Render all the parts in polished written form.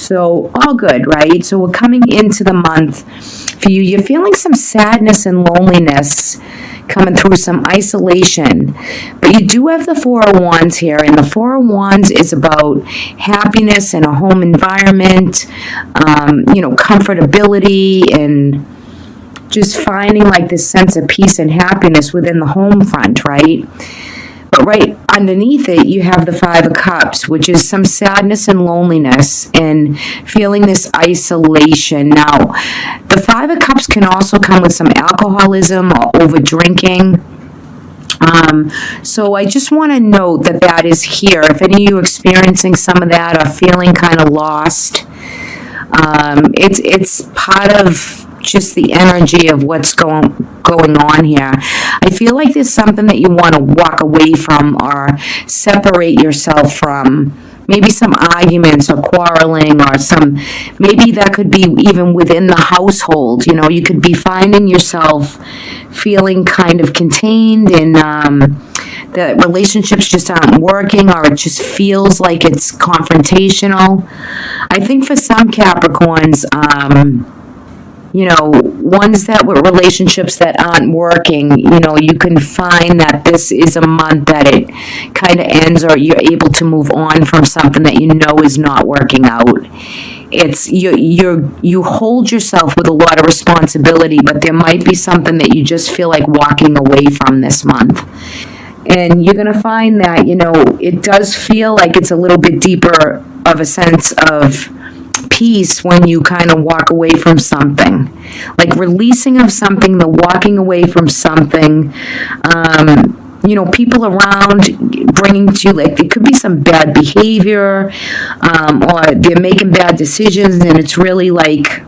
So all good, right? So we're coming into the month for you. You're feeling some sadness and loneliness, coming through some isolation. But you do have the Four of Wands here, and the Four of Wands is about happiness in a home environment, comfortability, and just finding like this sense of peace and happiness within the home front, right? But right underneath it, you have the Five of Cups, which is some sadness and loneliness and feeling this isolation. Now, the Five of Cups can also come with some alcoholism or over drinking. So I just want to note that that is here. If any of you are experiencing some of that or feeling kind of lost, it's part of just the energy of what's going on here. I feel like there's something that you want to walk away from or separate yourself from. Maybe some arguments or quarreling, or maybe that could be even within the household. You could be finding yourself feeling kind of contained and the relationships just aren't working, or it just feels like it's confrontational. I think for some Capricorns, ones that with relationships that aren't working, you can find that this is a month that it kind of ends, or you're able to move on from something that is not working out. It's you hold yourself with a lot of responsibility, but there might be something that you just feel like walking away from this month. And you're going to find that, it does feel like it's a little bit deeper of a sense of peace when you kind of walk away from something, like releasing of something, the walking away from something. People around bringing to you, like, there could be some bad behavior, or they're making bad decisions, and it's really like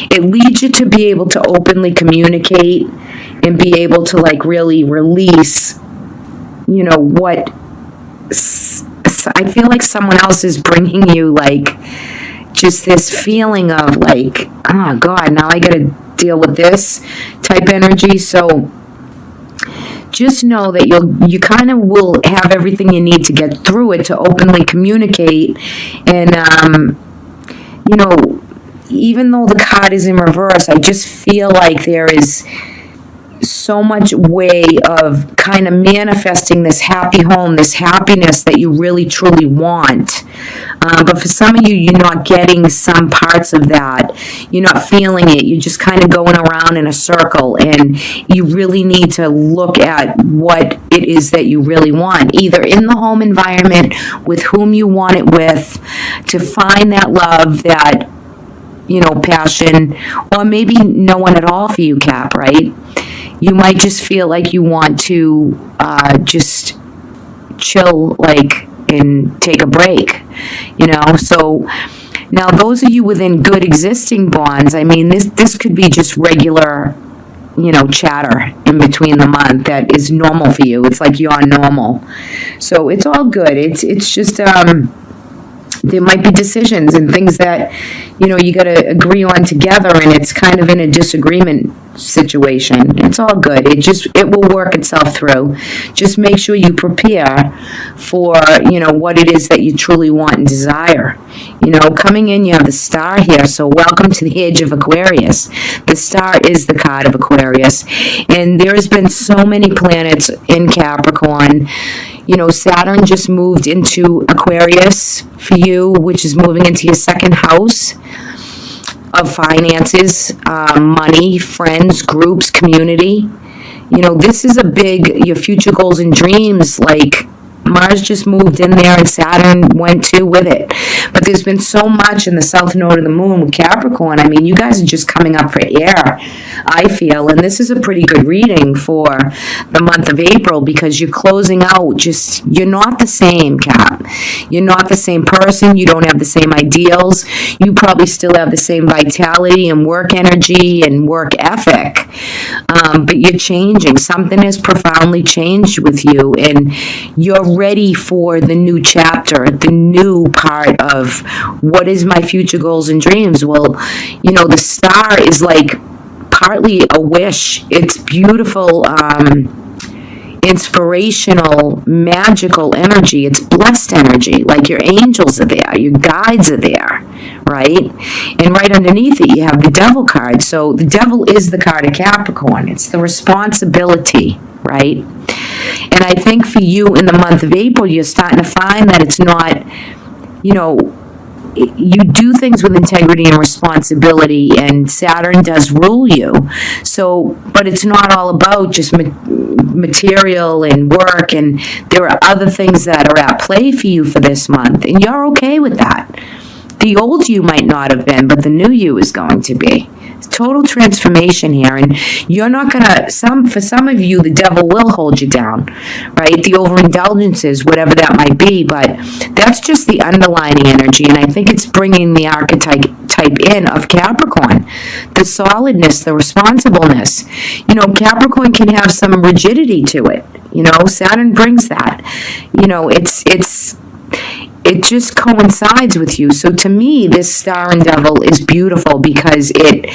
it leads you to be able to openly communicate and be able to like really release what I feel like someone else is bringing you, like just this feeling of like, oh God, now I gotta deal with this type energy. So just know that you kind of will have everything you need to get through it, to openly communicate. And even though the card is in reverse, I just feel like there is so much way of kind of manifesting this happy home, this happiness that you really truly want. But for some of you, you're not getting some parts of that. You're not feeling it. You're just kind of going around in a circle, and you really need to look at what it is that you really want, either in the home environment, with whom you want it with, to find that love, that passion, or maybe no one at all for you, Cap, right? You might just feel like you want to just chill, like, and take a break, So now those of you within good existing bonds, I mean, this could be just regular, chatter in between the month that is normal for you. It's like you're normal. So it's all good. It's just, there might be decisions and things that, you got to agree on together, and it's kind of in a disagreement situation. It's all good. It will work itself through. Just make sure you prepare for, what it is that you truly want and desire. Coming in, you have the Star here, so welcome to the age of Aquarius. The Star is the card of Aquarius, and there has been so many planets in Capricorn. Saturn just moved into Aquarius for you, which is moving into your second house of finances, money, friends, groups, community. This is a big, your future goals and dreams, like Mars just moved in there and Saturn went too with it. But there's been so much in the south node of the moon with Capricorn. I mean, you guys are just coming up for air, I feel. And this is a pretty good reading for the month of April, because you're closing out you're not the same, Cap. You're not the same person. You don't have the same ideals. You probably still have the same vitality and work energy and work ethic. But you're changing. Something has profoundly changed with you, and you're ready for the new chapter, the new part of what is my future goals and dreams. Well, the Star is like partly a wish. It's beautiful, inspirational, magical energy. It's blessed energy. Like your angels are there, your guides are there, right? And right underneath it, you have the Devil card. So the Devil is the card of Capricorn. It's the responsibility, right? And I think for you in the month of April, you're starting to find that it's not, you do things with integrity and responsibility, and Saturn does rule you. So, but it's not all about just material and work, and there are other things that are at play for you for this month, and you're okay with that. The old you might not have been, but the new you is going to be. Total transformation here, and you're not gonna, for some of you, the devil will hold you down, right? The overindulgences, whatever that might be, but that's just the underlying energy, and I think it's bringing the archetype in of Capricorn, the solidness, the responsibleness. Capricorn can have some rigidity to it. Saturn brings that. It just coincides with you. So to me, this Star and Devil is beautiful because it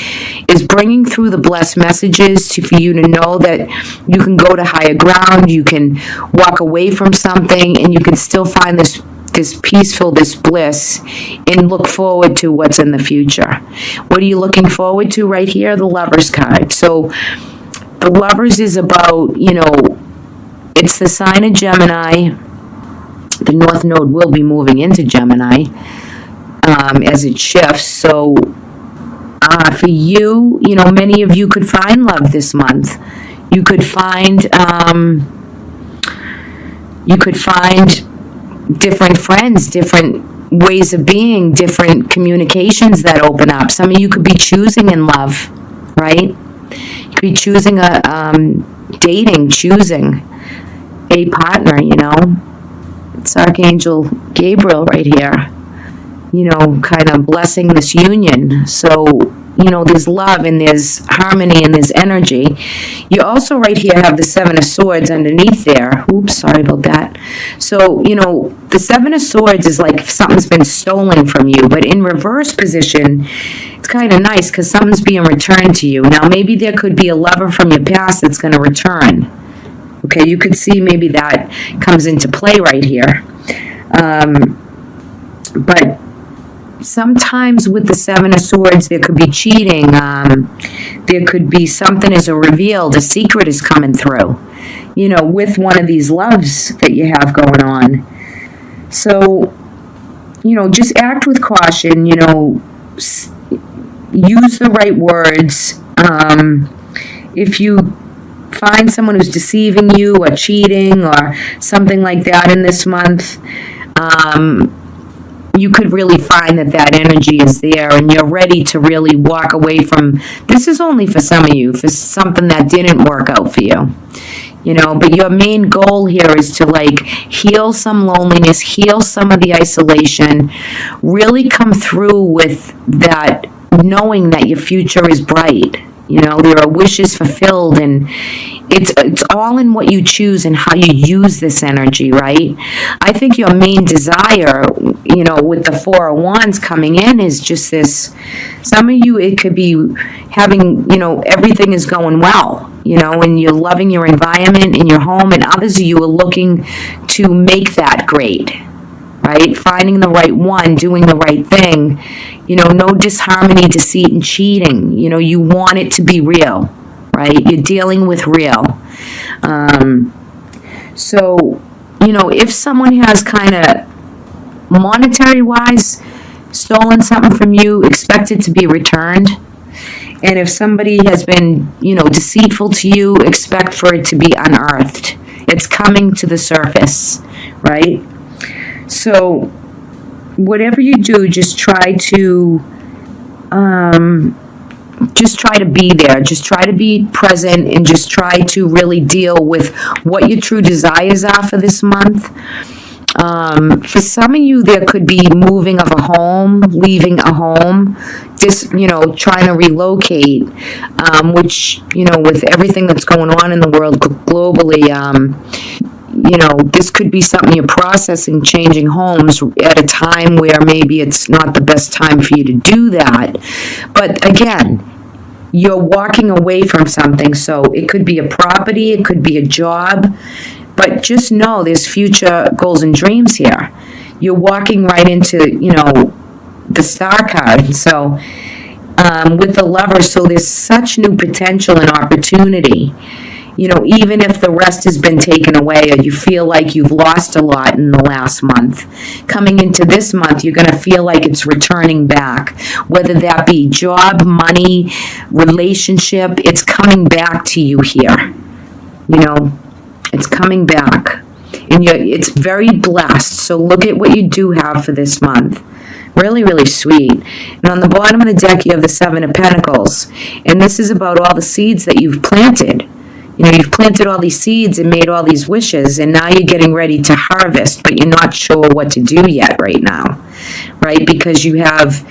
is bringing through the blessed messages for you to know that you can go to higher ground, you can walk away from something, and you can still find this peaceful, this bliss, and look forward to what's in the future. What are you looking forward to right here? The Lovers card. So the Lovers is about, it's the sign of Gemini. The North Node will be moving into Gemini as it shifts. So for you, many of you could find love this month. You could find different friends, different ways of being, different communications that open up. Some of you could be choosing in love, right? You could be choosing choosing a partner, It's Archangel Gabriel right here, kind of blessing this union. So, there's love and there's harmony and there's energy. You also right here have the Seven of Swords underneath there. Oops, sorry about that. So, the Seven of Swords is like something's been stolen from you, but in reverse position, it's kind of nice because something's being returned to you. Now, maybe there could be a lover from your past that's going to return. Okay, you could see maybe that comes into play right here. But sometimes with the Seven of Swords, there could be cheating. There could be something is revealed. A secret is coming through, with one of these loves that you have going on. So, just act with caution, use the right words. If you find someone who's deceiving you or cheating or something like that in this month, you could really find that energy is there and you're ready to really walk away from. This is only for some of you, for something that didn't work out for you. But your main goal here is to heal some loneliness, heal some of the isolation, really come through with that, knowing that your future is bright. There are wishes fulfilled, and it's all in what you choose and how you use this energy, right? I think your main desire, with the Four of Wands coming in is just this. Some of you, it could be having, everything is going well, and you're loving your environment and your home, and others of you are looking to make that great, right? Finding the right one, doing the right thing. No disharmony, deceit, and cheating. You want it to be real, right? You're dealing with real. So, if someone has kind of monetary-wise stolen something from you, expect it to be returned. And if somebody has been, deceitful to you, expect for it to be unearthed. It's coming to the surface, right? So, whatever you do, just try to be there. Just try to be present and just try to really deal with what your true desires are for this month. For some of you, there could be moving of a home, leaving a home, just, trying to relocate, which, with everything that's going on in the world globally, this could be something you're processing, changing homes at a time where maybe it's not the best time for you to do that. But again, you're walking away from something, so it could be a property, it could be a job, but just know there's future goals and dreams here. You're walking right into, the Star card. So with the Lover, so there's such new potential and opportunity. Even if the rest has been taken away or you feel like you've lost a lot in the last month, coming into this month, you're going to feel like it's returning back. Whether that be job, money, relationship, it's coming back to you here. It's coming back. And it's very blessed. So look at what you do have for this month. Really, really sweet. And on the bottom of the deck, you have the Seven of Pentacles. And this is about all the seeds that you've planted. You've planted all these seeds and made all these wishes, and now you're getting ready to harvest, but you're not sure what to do yet right now, right? Because you have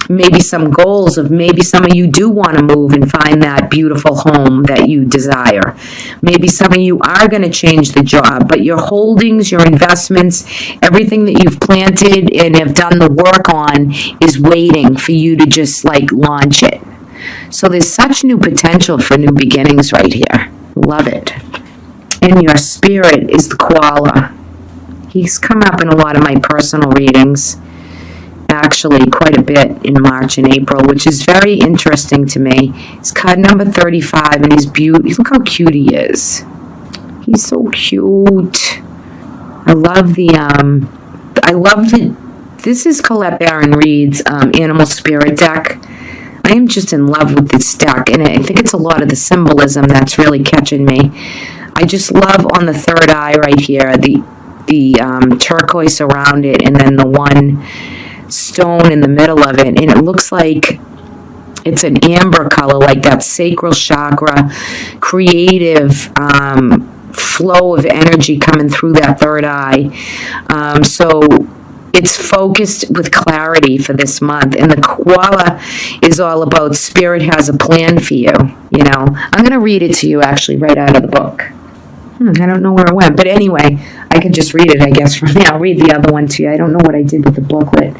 maybe some goals of maybe some of you do want to move and find that beautiful home that you desire. Maybe some of you are going to change the job, but your holdings, your investments, everything that you've planted and have done the work on is waiting for you to just launch it. So there's such new potential for new beginnings right here. Love it. And your spirit is the koala. He's come up in a lot of my personal readings, actually quite a bit in March and April, which is very interesting to me. He's card number 35, and he's beautiful. Look how cute he is. He's so cute. I love this is Colette Baron Reed's Animal Spirit deck. I am just in love with this deck, and I think it's a lot of the symbolism that's really catching me. I just love on the third eye right here, the turquoise around it, and then the one stone in the middle of it, and it looks like it's an amber color, like that sacral chakra, creative flow of energy coming through that third eye. So it's focused with clarity for this month. And the koala is all about spirit has a plan for you. I'm going to read it to you actually right out of the book. I don't know where it went. But anyway, I could just read it, I guess, from there. I'll read the other one to you. I don't know what I did with the booklet.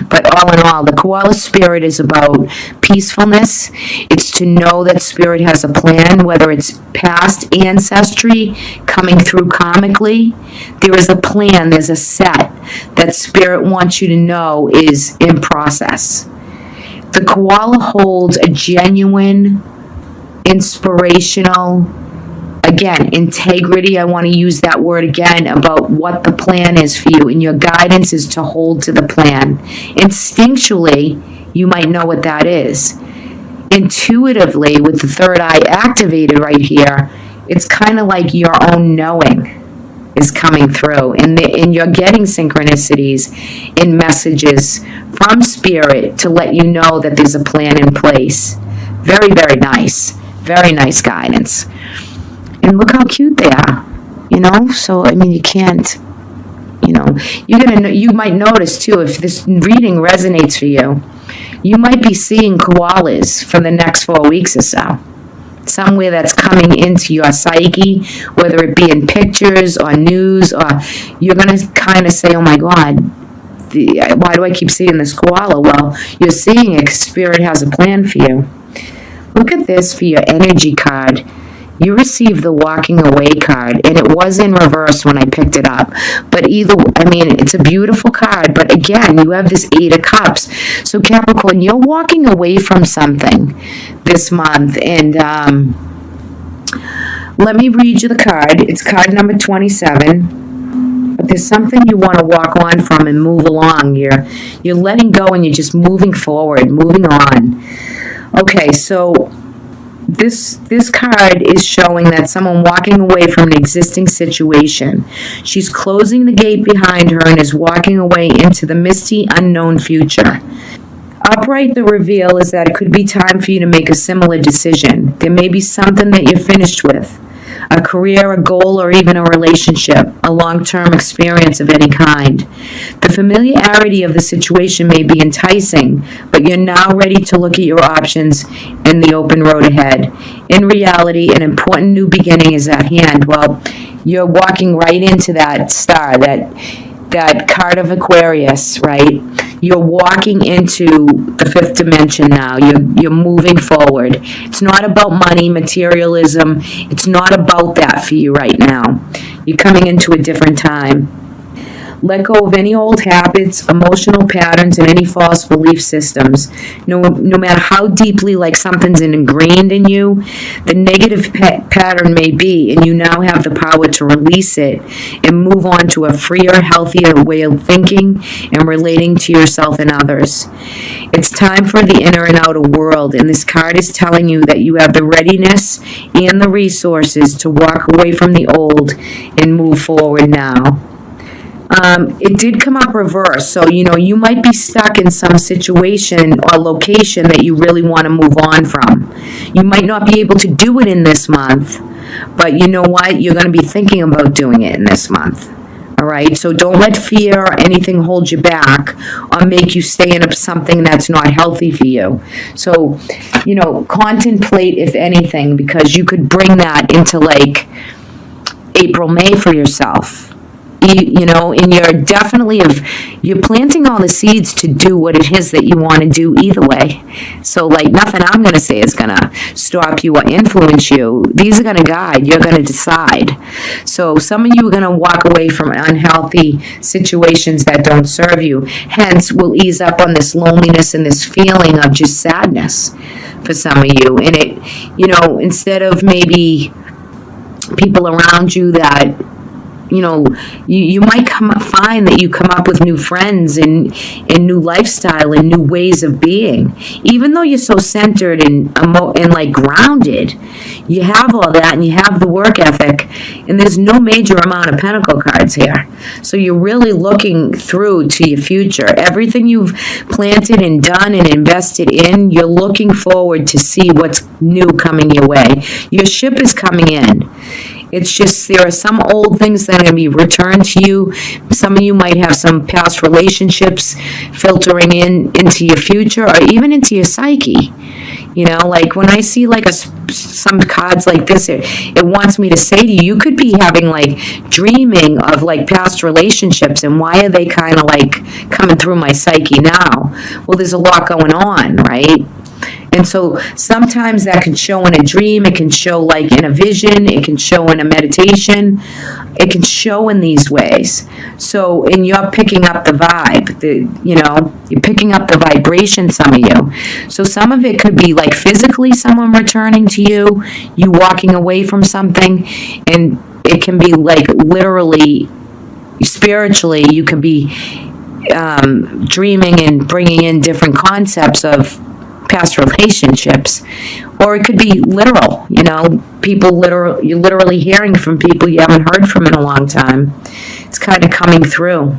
But all in all, the koala spirit is about peacefulness. It's to know that spirit has a plan, whether it's past ancestry coming through karmically. There is a plan, there's a set that spirit wants you to know is in process. The koala holds a genuine, inspirational, again, integrity, I want to use that word again, about what the plan is for you. And your guidance is to hold to the plan. Instinctually, you might know what that is. Intuitively, with the third eye activated right here, it's kind of like your own knowing is coming through. And you're getting synchronicities and messages from spirit to let you know that there's a plan in place. Very, very nice. Very nice guidance. And look how cute they are, So, you can't, you might notice too, if this reading resonates for you, you might be seeing koalas for the next 4 weeks or so. Somewhere that's coming into your psyche, whether it be in pictures or news, or you're going to kind of say, oh my God, why do I keep seeing this koala? Well, you're seeing it because spirit has a plan for you. Look at this for your energy card. You received the walking away card, and it was in reverse when I picked it up. But it's a beautiful card, but again, you have this 8 of Cups. So Capricorn, you're walking away from something this month, and let me read you the card. It's card number 27. But there's something you want to walk on from and move along. You're letting go, and you're just moving forward, moving on. Okay, so this card is showing that someone walking away from an existing situation. She's closing the gate behind her and is walking away into the misty, unknown future. Upright, the reveal is that it could be time for you to make a similar decision. There may be something that you're finished with. A career, a goal, or even a relationship, a long-term experience of any kind. The familiarity of the situation may be enticing, but you're now ready to look at your options and the open road ahead. In reality, an important new beginning is at hand. Well, you're walking right into that star, that card of Aquarius, right? You're walking into the 5th dimension now. You're moving forward. It's not about money, materialism. It's not about that for you right now. You're coming into a different time. Let go of any old habits, emotional patterns, and any false belief systems. No matter how deeply like something's ingrained in you, the negative pattern may be, and you now have the power to release it and move on to a freer, healthier way of thinking and relating to yourself and others. It's time for the inner and outer world, and this card is telling you that you have the readiness and the resources to walk away from the old and move forward now. It did come up reverse, so you might be stuck in some situation or location that you really want to move on from. You might not be able to do it in this month, but you know what? You're going to be thinking about doing it in this month. All right, so don't let fear or anything hold you back or make you stay in something that's not healthy for you. So, contemplate, if anything, because you could bring that into like April, May for yourself. And you're planting all the seeds to do what it is that you want to do either way. So like nothing I'm going to say is going to stop you or influence you. These are going to guide. You're going to decide. So some of you are going to walk away from unhealthy situations that don't serve you. Hence, will ease up on this loneliness and this feeling of just sadness for some of you. And it, instead of maybe people around you that you might find that you come up with new friends and new lifestyle and new ways of being. Even though you're so centered and like grounded, you have all that and you have the work ethic, and there's no major amount of pentacle cards here. So you're really looking through to your future. Everything you've planted and done and invested in, you're looking forward to see what's new coming your way. Your ship is coming in. It's just there are some old things that are going to be returned to you. Some of you might have some past relationships filtering into your future or even into your psyche. Like when I see like some cards like this, it wants me to say to you, you could be having like dreaming of like past relationships, and why are they kind of like coming through my psyche now? Well, there's a lot going on, right? And so sometimes that can show in a dream, it can show like in a vision, it can show in a meditation, it can show in these ways. So, and you're picking up the vibe, you're picking up the vibration, some of you. So some of it could be like physically someone returning to you, you walking away from something, and it can be like literally, spiritually, you could be dreaming and bringing in different concepts of past relationships, or it could be literal, you're literally hearing from people you haven't heard from in a long time. It's kind of coming through.